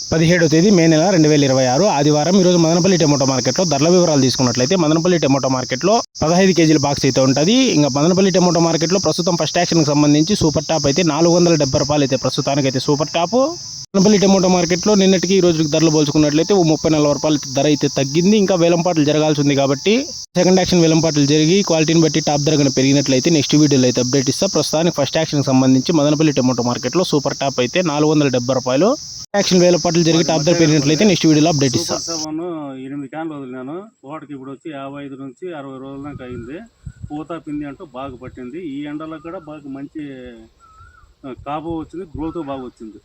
17వ తేదీ మే నెల 2026 ఆదివారం. ఈరోజు మదనపల్లి టమోటో మార్కెట్లో ధరల వివరాలు తీసుకున్నట్లయితే మదనపల్లి టమోటో మార్కెట్లో 15 కేజీల బాక్స్ అయితే ఉంటుంది. ఇంకా మదనపల్లి టమోటో మార్కెట్లో ప్రస్తుతం ఫస్ట్ యాక్షన్కి సంబంధించి సూపర్ టాప్ అయితే 470 రూపాయలు అయితే ప్రస్తుతానికి అయితే సూపర్ టాప్. మదనపల్లి టమోటో మార్కెట్లో నిన్నటికి ఈ రోజుకి ధరలు పోల్చుకున్నట్లయితే 30-40 రూపాయలు ధర అయితే తగ్గింది. ఇంకా వేలంపాట్లు జరగాల్సి ఉంది కాబట్టి సెకండ్ యాక్షన్ వేలంపాట్లు జరిగి క్వాలిటీని బట్టి టాప్ ధర కనుక పెరిగినట్లయితే నెక్స్ట్ వీడియోలో అయితే అప్డేట్ ఇస్తా. ప్రస్తుతానికి ఫస్ట్ యాక్షన్కి సంబంధించి మదనపల్లి టమోటో మార్కెట్లో సూపర్ టాప్ అయితే 470 రూపాయలు. యాక్షన్ వేలంపాట్లు జరిగి టాప్ ధర పెరిగినట్లయితే నెక్స్ట్ వీడియోలో అప్డేట్ ఇస్తా. 8 క్యాన్లు వదిలినాను. తోటకి ఇప్పుడు వచ్చి 55 నుంచి 60 రోజుల దాకా అయింది. పూత పిండి అంటూ బాగా పట్టింది. ఈ ఎండలో కూడా బాగా మంచి కాపు వచ్చింది, గ్రోత్ బాగా వచ్చింది.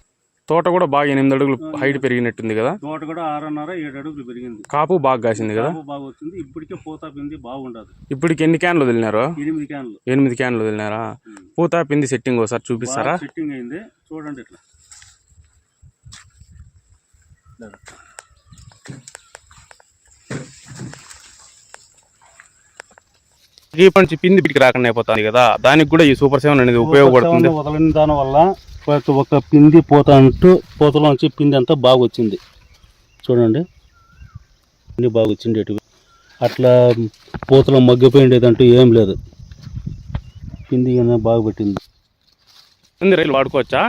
తోట కూడా బాగా 8 అడుగులు హైట్ పెరిగినట్టుంది కదా. తోట కూడా 6.5-7 అడుగులు పెరిగింది. కాపు బాగా కాసింది కదా. కాపు బాగా వచ్చింది. ఇప్పటికే పూత పిండి బాగుండదు. ఇప్పటికి ఎన్ని క్యాన్లు వదిలినారు? 8 క్యాన్లు. 8 క్యాన్లు వదిలినారా? పూత పిండి సెట్టింగ్ ఒకసారి చూపిస్తారా? సెట్టింగ్ అయింది చూడండి. ఇట్లా నుంచి పిండి పిటికి రాకుండా అయిపోతుంది కదా, దానికి కూడా ఈ సూపర్ 7 అనేది ఉపయోగపడుతుంది. వదలని దాని వల్ల ఒక పిండి పూత అంటూ పూతలోంచి పిండి అంతా బాగా వచ్చింది. చూడండి పిండి బాగా వచ్చింది. అట్లా పూతలో మగ్గిపోయిండేదంటూ ఏం లేదు. పిండి బాగా పెట్టింది. రైతులు వాడుకోవచ్చా?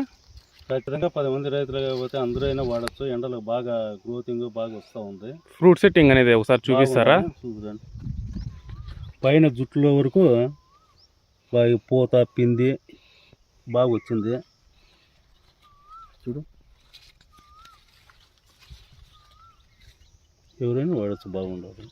ఖచ్చితంగా 10 మంది రైతులు కాకపోతే అందరూ అయినా వాడచ్చు. ఎండలో బాగా గ్రోతింగ్ బాగా వస్తూ ఉంది. ఫ్రూట్ సెట్టింగ్ అనేది ఒకసారి చూపిస్తారా? చూడండి పైన జుట్టులో వరకు బాగా పూత పిండి బాగా వచ్చింది. చూడు ఎవరైనా వాడచ్చు, బాగుండదు.